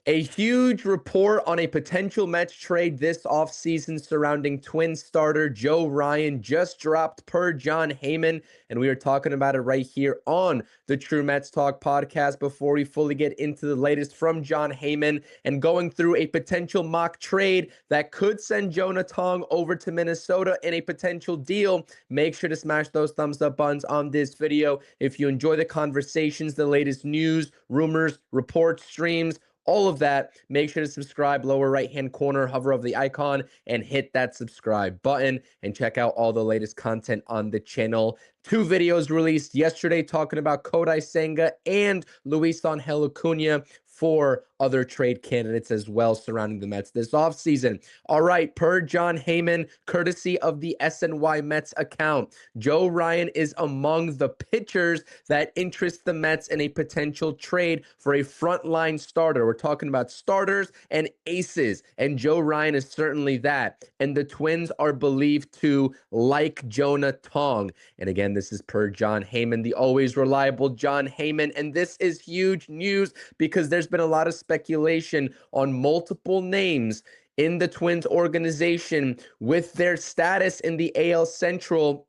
A huge report on a potential Mets trade this offseason surrounding Twins starter Joe Ryan just dropped per Jon Heyman, and we are talking about it right here on the True Mets Talk podcast. Before we fully get into the latest from Jon Heyman and going through a potential mock trade that could send Jonah Tong over to Minnesota in a potential deal, make sure to smash those thumbs up buttons on this video. If you enjoy the conversations, the latest news, rumors, reports, streams, all of that, make sure to subscribe, lower right-hand corner, hover over the icon, and hit that subscribe button, and check out all the latest content on the channel. 2 videos released yesterday talking about Kodai Senga and Luis Angel Acuna for other trade candidates as well surrounding the Mets this offseason. All right, per Jon Heyman, courtesy of the SNY Mets account, Joe Ryan is among the pitchers that interest the Mets in a potential trade for a frontline starter. We're talking about starters and aces, and Joe Ryan is certainly that. And the Twins are believed to like Jonah Tong. And again, this is per Jon Heyman, the always reliable Jon Heyman. And this is huge news because there's been a lot of speculation on multiple names in the Twins organization with their status in the AL Central,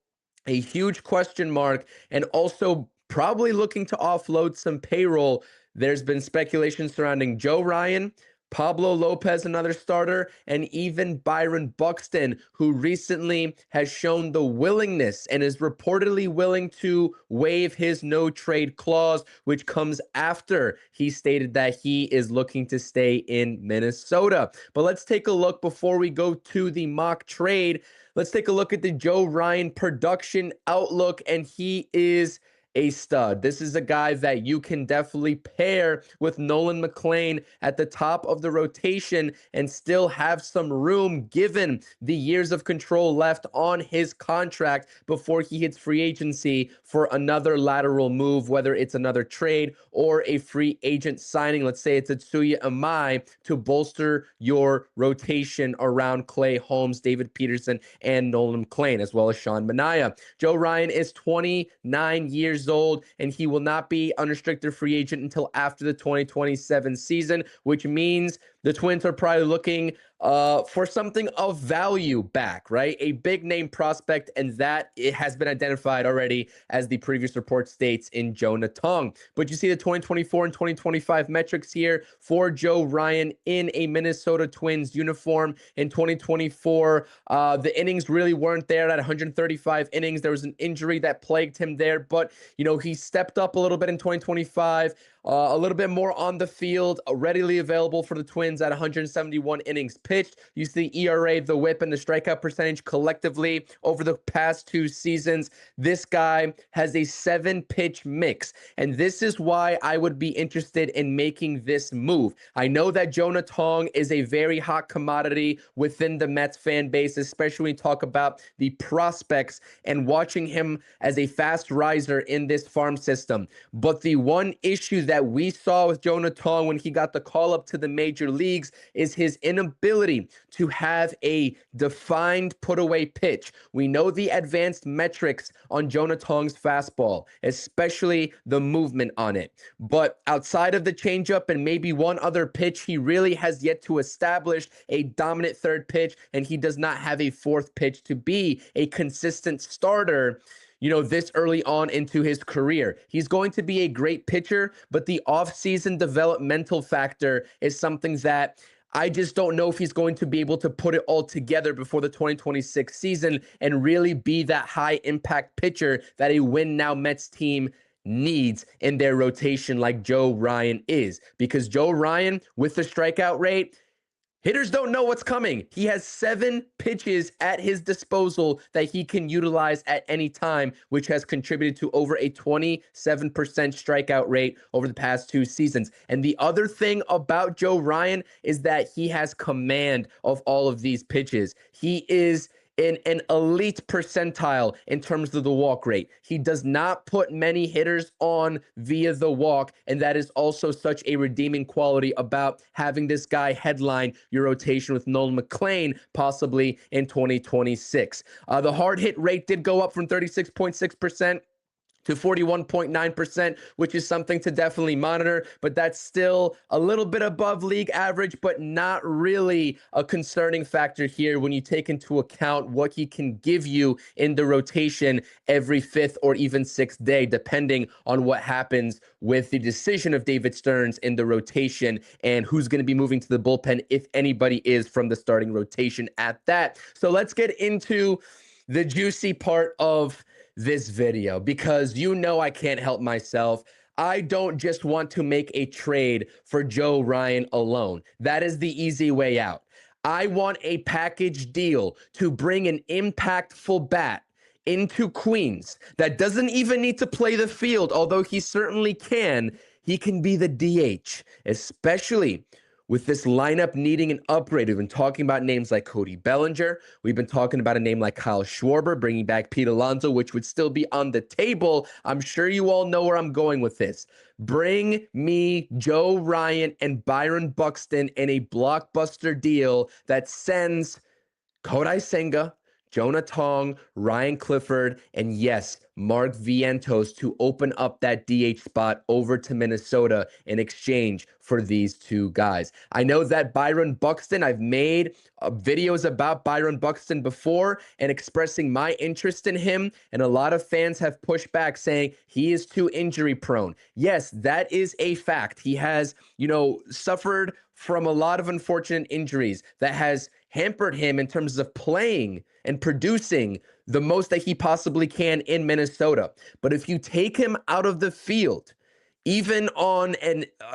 a huge question mark, and also probably looking to offload some payroll. There's been speculation surrounding Joe Ryan, Pablo Lopez, another starter, and even Byron Buxton, who recently has shown the willingness and is reportedly willing to waive his no-trade clause, which comes after he stated that he is looking to stay in Minnesota. But let's take a look before we go to the mock trade. Let's take a look at the Joe Ryan production outlook, and he is a stud. This is a guy that you can definitely pair with Nolan McLean at the top of the rotation and still have some room given the years of control left on his contract before he hits free agency for another lateral move, whether it's another trade or a free agent signing. Let's say it's Atsuya Amai to bolster your rotation around Clay Holmes, David Peterson, and Nolan McLean, as well as Sean Manaea. Joe Ryan is 29 years old, and he will not be unrestricted free agent until after the 2027 season, which means the Twins are probably looking for something of value back, right? A big name prospect, and that it has been identified already, as the previous report states, in Jonah Tong. But you see the 2024 and 2025 metrics here for Joe Ryan in a Minnesota Twins uniform. In 2024, the innings really weren't there at 135 innings. There was an injury that plagued him there, but he stepped up a little bit in 2025. A little bit more on the field, readily available for the Twins at 171 innings pitched. You see the ERA, the whip, and the strikeout percentage collectively over the past 2 seasons. This guy has a 7-pitch mix, and this is why I would be interested in making this move. I know that Jonah Tong is a very hot commodity within the Mets fan base, especially when you talk about the prospects and watching him as a fast riser in this farm system. But the one issue that we saw with Jonah Tong when he got the call up to the major leagues is his inability to have a defined put-away pitch. We know the advanced metrics on Jonah Tong's fastball, especially the movement on it. But outside of the changeup and maybe one other pitch, he really has yet to establish a dominant third pitch, and he does not have a fourth pitch to be a consistent starter this early on into his career. He's going to be a great pitcher, but the offseason developmental factor is something that I just don't know if he's going to be able to put it all together before the 2026 season and really be that high impact pitcher that a win now Mets team needs in their rotation like Joe Ryan is. Because Joe Ryan, with the strikeout rate, hitters don't know what's coming. He has 7 pitches at his disposal that he can utilize at any time, which has contributed to over a 27% strikeout rate over the past 2 seasons. And the other thing about Joe Ryan is that he has command of all of these pitches. He is in an elite percentile in terms of the walk rate. He does not put many hitters on via the walk, and that is also such a redeeming quality about having this guy headline your rotation with Nolan McLean possibly in 2026. The hard hit rate did go up from 36.6% to 41.9%, which is something to definitely monitor, but that's still a little bit above league average, but not really a concerning factor here when you take into account what he can give you in the rotation every fifth or even sixth day, depending on what happens with the decision of David Stearns in the rotation and who's going to be moving to the bullpen, if anybody is from the starting rotation at that. So let's get into the juicy part of this video, because you know I can't help myself. I don't just want to make a trade for Joe Ryan alone. That is the easy way out. I want a package deal to bring an impactful bat into Queens that doesn't even need to play the field, although he certainly can. He can be the DH, especially with this lineup needing an upgrade. We've been talking about names like Cody Bellinger. We've been talking about a name like Kyle Schwarber, bringing back Pete Alonso, which would still be on the table. I'm sure you all know where I'm going with this. Bring me Joe Ryan and Byron Buxton in a blockbuster deal that sends Kodai Senga, Jonah Tong, Ryan Clifford, and yes, Mark Vientos to open up that DH spot over to Minnesota in exchange for these two guys. I know that Byron Buxton, I've made videos about Byron Buxton before and expressing my interest in him, and a lot of fans have pushed back saying he is too injury prone. Yes, that is a fact. He has, suffered from a lot of unfortunate injuries that has hampered him in terms of playing and producing the most that he possibly can in Minnesota. But if you take him out of the field, even on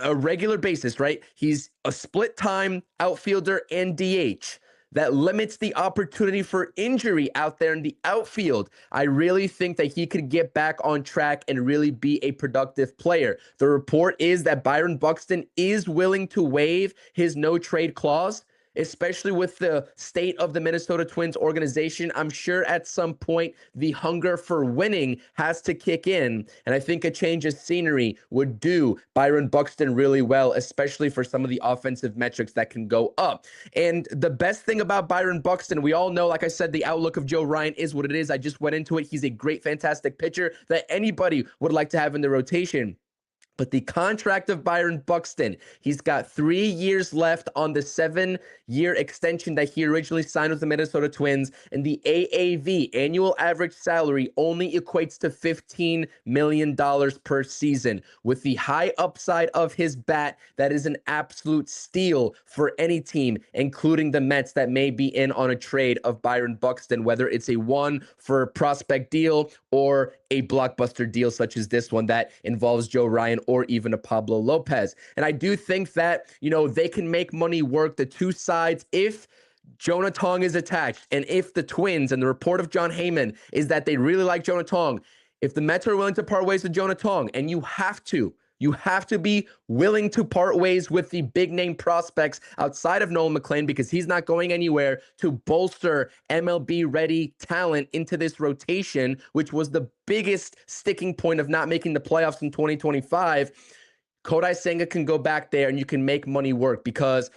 a regular basis, right? He's a split-time outfielder and DH. That limits the opportunity for injury out there in the outfield. I really think that he could get back on track and really be a productive player. The report is that Byron Buxton is willing to waive his no-trade clause, especially with the state of the Minnesota Twins organization. I'm sure at some point the hunger for winning has to kick in, and I think a change of scenery would do Byron Buxton really well, especially for some of the offensive metrics that can go up. And the best thing about Byron Buxton, we all know, like I said, the outlook of Joe Ryan is what it is. I just went into it. He's a great, fantastic pitcher that anybody would like to have in the rotation. But the contract of Byron Buxton, he's got 3 years left on the 7-year extension that he originally signed with the Minnesota Twins. And the AAV, annual average salary, only equates to $15 million per season. With the high upside of his bat, that is an absolute steal for any team, including the Mets that may be in on a trade of Byron Buxton, whether it's a one for prospect deal or a blockbuster deal such as this one that involves Joe Ryan or even a Pablo Lopez. And I do think that, they can make money work, the two sides, if Jonah Tong is attached and if the Twins, and the report of John Heyman is that they really like Jonah Tong, if the Mets are willing to part ways with Jonah Tong, and you have to be willing to part ways with the big name prospects outside of Nolan McLean, because he's not going anywhere, to bolster MLB ready talent into this rotation, which was the biggest sticking point of not making the playoffs in 2025. Kodai Senga can go back there and you can make money work, because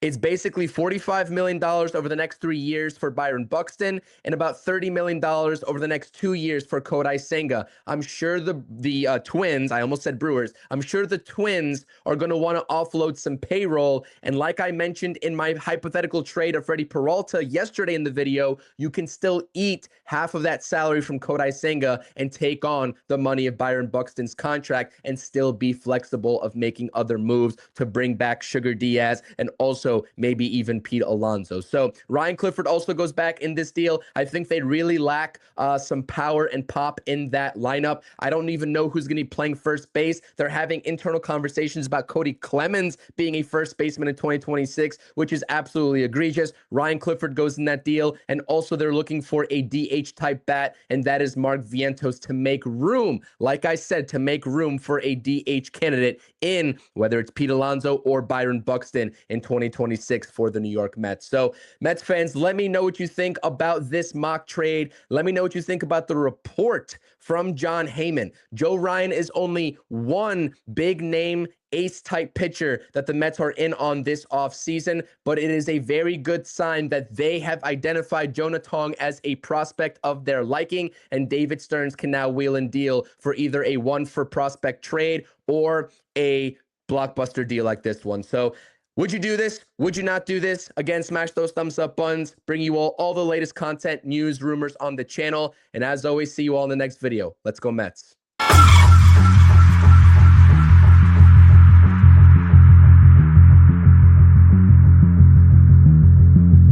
it's basically $45 million over the next 3 years for Byron Buxton and about $30 million over the next 2 years for Kodai Senga. I'm sure the Twins, I almost said Brewers, I'm sure the Twins are going to want to offload some payroll. And like I mentioned in my hypothetical trade of Freddie Peralta yesterday in the video, you can still eat half of that salary from Kodai Senga and take on the money of Byron Buxton's contract and still be flexible of making other moves to bring back Sugar Diaz and also maybe even Pete Alonso. So Ryan Clifford also goes back in this deal. I think they really lack some power and pop in that lineup. I don't even know who's going to be playing first base. They're having internal conversations about Cody Clemens being a first baseman in 2026, which is absolutely egregious. Ryan Clifford goes in that deal. And also they're looking for a DH type bat, and that is Mark Vientos, to make room, like I said, to make room for a DH candidate in whether it's Pete Alonso or Byron Buxton in 2026. 26 for the New York Mets. So Mets fans, let me know what you think about this mock trade. Let me know what you think about the report from Jon Heyman. Joe Ryan is only one big name ace type pitcher that the Mets are in on this offseason, but it is a very good sign that they have identified Jonah Tong as a prospect of their liking, and David Stearns can now wheel and deal for either a one for prospect trade or a blockbuster deal like this one. So would you do this? Would you not do this? Again, smash those thumbs up buttons, bring you all the latest content, news, rumors on the channel. And as always, see you all in the next video. Let's go Mets.